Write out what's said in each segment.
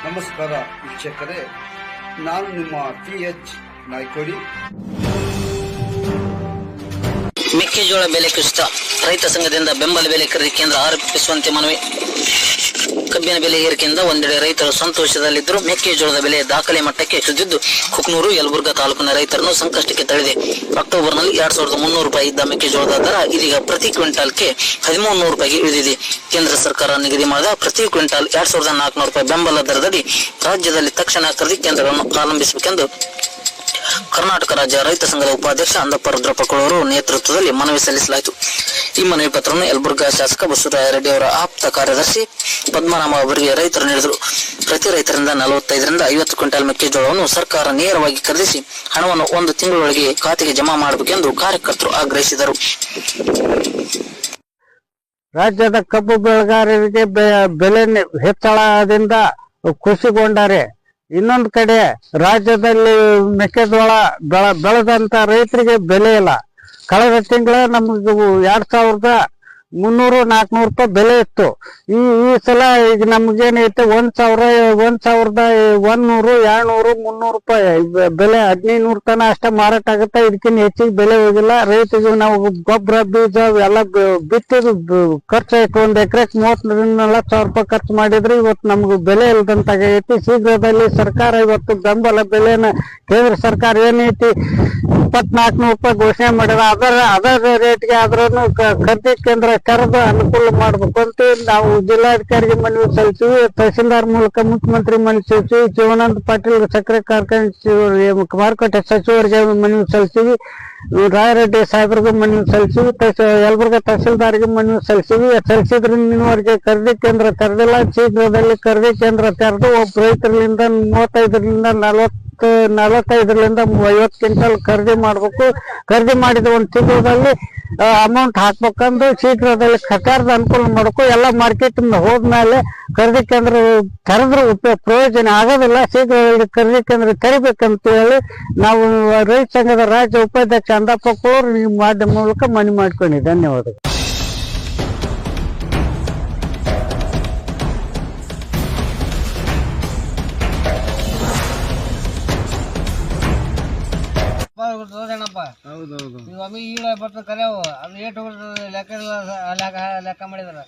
ನಮಸ್ಕಾರ ವೀಕ್ಷಕರೇ, ನಾನು ನಿಮ್ಮ TH ನಾಯ್ಕೋಡಿ. ಮೆಕ್ಕೆಜೋಳ ಬೆಲೆ ಕುಸಿತ, ರೈತ ಸಂಘದಿಂದ ಬೆಂಬಲ ಬೆಲೆ ಖರೀದಿ ಕೇಂದ್ರ ಆರೋಪಿಸುವಂತೆ ಮನವಿ. ಕಬ್ಬಿನ ಬೆಲೆ ಏರಿಕೆಯಿಂದ ಒಂದೆಡೆ ರೈತರು ಸಂತೋಷದಲ್ಲಿದ್ದರೂ ಮೆಕ್ಕೆಜೋಳದ ಬೆಲೆ ದಾಖಲೆ ಮಟ್ಟಕ್ಕೆ ಕುಸಿದಿದ್ದು ಕುಕ್ನೂರು, ಯಲಬುರ್ಗಾ ತಾಲೂಕಿನ ರೈತರನ್ನು ಸಂಕಷ್ಟಕ್ಕೆ ತಳ್ಳಿದೆ. ಅಕ್ಟೋಬರ್ನಲ್ಲಿ 2300 ರೂಪಾಯಿ ಇದ್ದ ಮೆಕ್ಕೆಜೋಳದ ದರ ಇದೀಗ ಪ್ರತಿ ಕ್ವಿಂಟಾಲ್ಗೆ 1300 ರೂಪಾಯಿಗೆ ಇಳಿದಿದೆ. ಕೇಂದ್ರ ಸರ್ಕಾರ ನಿಗದಿ ಮಾಡಿದ ಪ್ರತಿ ಕ್ವಿಂಟಾಲ್ 2400 ರೂಪಾಯಿ ಬೆಂಬಲ ದರದಡಿ ರಾಜ್ಯದಲ್ಲಿ ತಕ್ಷಣ ಖರೀದಿ ಕೇಂದ್ರಗಳನ್ನು ಆರಂಭಿಸಬೇಕೆಂದು ಕರ್ನಾಟಕ ರಾಜ್ಯ ರೈತ ಸಂಘದ ಉಪಾಧ್ಯಕ್ಷ ಅಂದಪ್ಪ ರುದ್ರಪ್ಪಗಳವರು ನೇತೃತ್ವದಲ್ಲಿ ಮನವಿ ಸಲ್ಲಿಸಲಾಯಿತು. ಈ ಮನವಿ ಪತ್ರವನ್ನು ಯಲಬುರ್ಗಾ ಶಾಸಕ ಬಸವರಾಯ ರೆಡ್ಡಿ ಅವರ ಆಪ್ತ ಕಾರ್ಯದರ್ಶಿ ಪದ್ಮನಾಭ ಅವರಿಗೆ ರೈತರು ನೀಡಿದರು. ಪ್ರತಿ ರೈತರಿಂದ 45ರಿಂದ 50 ಕ್ವಿಂಟಾಲ್ ಮೆಕ್ಕೆಜೋಳವನ್ನು ಸರ್ಕಾರ ನೇರವಾಗಿ ಖರೀದಿಸಿ ಹಣವನ್ನು 1 ತಿಂಗಳೊಳಗೆ ಖಾತೆಗೆ ಜಮಾ ಮಾಡಬೇಕೆಂದು ಕಾರ್ಯಕರ್ತರು ಆಗ್ರಹಿಸಿದರು. ರಾಜ್ಯದ ಕಬ್ಬು ಬೆಳೆಗಾರರಿಗೆ ಬೆಲೆ ಹೆಚ್ಚಳದಿಂದ ಖುಷಿಗೊಂಡರೆ, ಇನ್ನೊಂದು ಕಡೆ ರಾಜ್ಯದಲ್ಲಿ ಮೆಕ್ಕೆಜೋಳ ಬೆಳೆದಂತ ರೈತರಿಗೆ ಬೆಲೆ ಇಲ್ಲ. ಕಳೆದ ತಿಂಗಳ ನಮ್ಗೆ 2300-400 ರೂಪಾಯಿ ಬೆಲೆ ಇತ್ತು. ಈ ಸಲ ಈಗ ನಮ್ಗೇನೈತೆ 1100, 200, 300 ರೂಪಾಯಿ ಬೆಲೆ, 1500 ತನ ಅಷ್ಟೇ ಮಾರಾಟ ಆಗುತ್ತೆ. ಇದಕ್ಕಿಂತ ಹೆಚ್ಚಿಗೆ ಬೆಲೆ ಹೋಗಿಲ್ಲ. ರೈತರಿಗೆ ನಾವು ಗೊಬ್ಬರ, ಬೀಜ ಎಲ್ಲ ಬಿತ್ತಿದ ಖರ್ಚು ಆಯ್ತು. 1 ಎಕರೆಗೆ 30-40 ರೂಪಾಯಿ ಖರ್ಚು ಮಾಡಿದ್ರೆ ಇವತ್ತು ನಮ್ಗೆ ಬೆಲೆ ಇಲ್ದಂತಾಗೈತಿ. ಶೀಘ್ರದಲ್ಲಿ ಸರ್ಕಾರ ಇವತ್ತು ಬೆಂಬಲ ಬೆಲೆನ ಕೇಂದ್ರ ಸರ್ಕಾರ ಏನೈತಿ 2400 ರೂಪಾಯಿ ಘೋಷಣೆ ಮಾಡಿದ ಅದರ ರೇಟ್ಗೆ ಆದ್ರೂ ಖರೀದಿ ಕೇಂದ್ರ ಕರೆದು ಅನುಕೂಲ ಮಾಡ್ಬೇಕು ಅಂತ ನಾವು ಜಿಲ್ಲಾಧಿಕಾರಿಗೆ ಮನವಿ ಸಲ್ಲಿಸಿವಿ. ತಹಸೀಲ್ದಾರ್ ಮೂಲಕ ಮುಖ್ಯಮಂತ್ರಿ ಮನವಿ ಸಲ್ಲಿಸಿವಿ. ಶಿವಾನಂದ ಪಾಟೀಲ್ ಸಕ್ಕರೆ ಕಾರ್ಖಾನೆ ಮಾರುಕಟ್ಟೆ ಸಚಿವರಿಗೆ ಮನವಿ ಸಲ್ಲಿಸಿವಿ. ರಾಯರೆಡ್ಡಿ ಸಾಹೇಬ್ರಿಗೆ ಮನವಿ ಸಲ್ಲಿಸಿವಿ. ಯಲಬುರ್ಗಾ ತಹಸೀಲ್ದಾರ್ಗೆ ಮನವಿ ಸಲ್ಲಿಸಿದ್ರಿಂದವರೆಗೆ ಖರೀದಿ ಕೇಂದ್ರ ತೆರೆದಿಲ್ಲ. ಶೀಘ್ರದಲ್ಲಿ ಖರೀದಿ ಕೇಂದ್ರ ತೆರೆದು ಒಬ್ಬ ರೈತರಿಂದ 35ರಿಂದ 45ರಿಂದ 50 ಕ್ವಿಂಟಲ್ ಖರೀದಿ ಮಾಡ್ಬೇಕು. ಖರೀದಿ ಮಾಡಿದ 1 ತಿಂಗಳಲ್ಲಿ ಅಮೌಂಟ್ ಹಾಕ್ಬೇಕಂದು ಶೀಘ್ರದಲ್ಲಿ ಸರ್ಕಾರದ ಅನುಕೂಲ ಮಾಡಬೇಕು. ಎಲ್ಲ ಮಾರ್ಕೆಟ್ ಹೋದ್ಮೇಲೆ ಖರೀದಿ ಕೇಂದ್ರ ತೆರೆದ್ರೆ ಪ್ರಯೋಜನ ಆಗೋದಿಲ್ಲ. ಶೀಘ್ರದಲ್ಲಿ ಖರೀದಿ ಕೇಂದ್ರ ತೆರಿಬೇಕಂತ ಹೇಳಿ ನಾವು ರೈತ ಸಂಘದ ರಾಜ್ಯ ಉಪಾಧ್ಯಕ್ಷ ಅಂದಪ್ಪ ಕೋರ್ ಈ ಮಾಧ್ಯಮ ಮೂಲಕ ಮನವಿ ಮಾಡ್ಕೊಂಡಿ. ಧನ್ಯವಾದಗಳು. ಹೌದೌದು ಒಮ್ಮೆ ಈಡ ಬರ್ತ ಕರೆಯವು ಅದು ಏಟು ಲೆಕ್ಕ ಮಾಡಿದಾರ.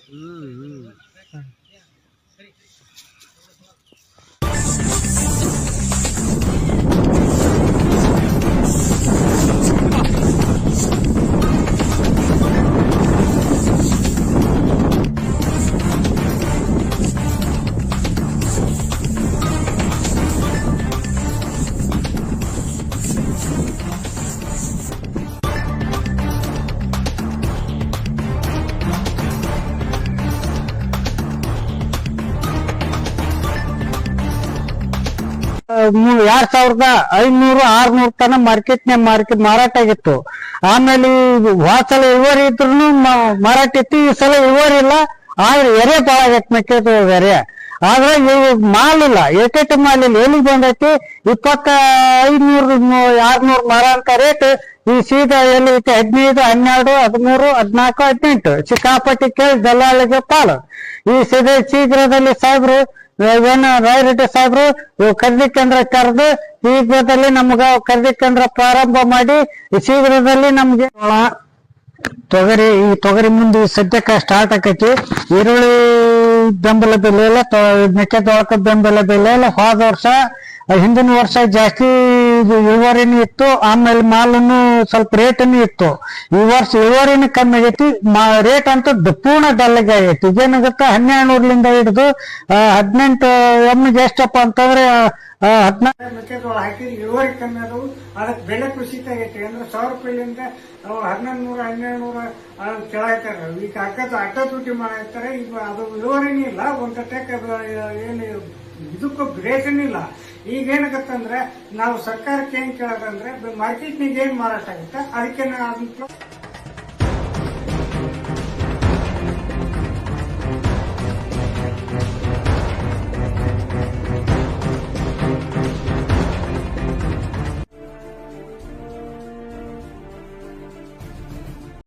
$2500-600 ತನ ಮಾರಾಟ ಆಗಿತ್ತು. ಆಮೇಲೆ ಸಲ ಇಳುವರಿ ಇದ್ರು ಮಾರಾಟ ಇತ್ತು. ಈ ಸಲ ಇಳುವರಿ ಇಲ್ಲ, ಆದ್ರೆ ಎರೆ ಬಾಳ ಆಗೈತಿ ಮೆಕ್ಕೆಜೋಳ ಎರೆ. ಆದ್ರೆ ಇವು ಮಾಲ್ ಇಲ್ಲ, ಏಟೇಟ ಮಾಲ್ ಇಲ್ಲ. ಎಲ್ಲಿಗೆ ಬಂದೈತಿ 2500-600 ಮಾರಾಟ ರೇಟ್ ಈ ಸೀದಾ ಎಲ್ಲಿ ಐತಿ 15, 12, 13, 14, 18 ಸಿಕ್ಕಾಪಟ್ಟಿ ಕೇಳಿ ದಲ್ಲಾಳಿಗೆ ಪಾಲು. ಈ ಶೀಘ್ರದಲ್ಲಿ ಸಾಹೇಬ್ರು ರಾಯರೆಡ್ಡಿ ಸಾಹೇಬ್ರು ಖರೀದಿ ಕೇಂದ್ರ ಕರೆದು ಶೀಘ್ರದಲ್ಲಿ ನಮ್ಗ ಖರೀದಿ ಕೇಂದ್ರ ಪ್ರಾರಂಭ ಮಾಡಿ ಶೀಘ್ರದಲ್ಲಿ ನಮ್ಗೆ ತೊಗರಿ ಮುಂದೆ ಸದ್ಯಕ್ಕೆ ಸ್ಟಾರ್ಟ್ ಆಕೈತಿ. ಈರುಳ್ಳಿ ಬೆಂಬಲ ಬೆಲೆ ಇಲ್ಲ, ಮೆಕ್ಕೆಜೋಳಕ್ಕೆ ಬೆಂಬಲ ಬೆಲೆ ಇಲ್ಲ. ಹೋದ ವರ್ಷ ಹಿಂದಿನ ವರ್ಷ ಜಾಸ್ತಿ ಇಳುವರಿನೂ ಇತ್ತು, ಆಮೇಲೆ ಮಾಲನ್ನು ಸ್ವಲ್ಪ ರೇಟನ್ನು ಇತ್ತು. ಈ ವರ್ಷ ಇಳುವರಿನೂ ಕಮ್ಮಿ ಆಗೈತಿ, ರೇಟ್ ಅಂತೂ ಪೂರ್ಣ ಡಲ್ಗೆ ಆಗೈತಿ. ಇದೇನಾಗುತ್ತೆ 1200ರಿಂದ ಹಿಡಿದು 18 ಎಮ್ಮಿಗೆ ಎಷ್ಟಪ್ಪ ಅಂತಂದ್ರೆ 14 ಮೆಕ್ಕೆಜೋಳ ಹಾಕಿ ಇಳುವರಿ ಕಮ್ಮಿ ಆದವು. ಅದಕ್ಕೆ ಬೆಲೆ ಕುಸಿತ ಆಗೈತಿ. ಅಂದ್ರೆ 1000 ರೂಪಾಯಿಲಿಂದ 1100-1200 ಕೆಳಾಯ್ತಾರ. ಈಗ ಅಡ್ಡ ತುಟಿ ಮಾಡಾಯ್ತಾರೆ. ಈಗ ಅದು ಇಳುವರಿನೂ ಇಲ್ಲ, ಒಂದು ಕಟ್ಟೆಗೆ ಏನು ಇದಕ್ಕೂ ರೇಟನೂ ಇಲ್ಲ. ಈಗ ಏನಾಗತ್ತಂದ್ರೆ ನಾವು ಸರ್ಕಾರಕ್ಕೆ ಏನ್ ಕೇಳೋದಂದ್ರೆ ಮಾರ್ಕೆಟ್ನಿಗೆ ಏನ್ ಮಾರಾಟ ಆಗುತ್ತೆ ಅದಕ್ಕೆ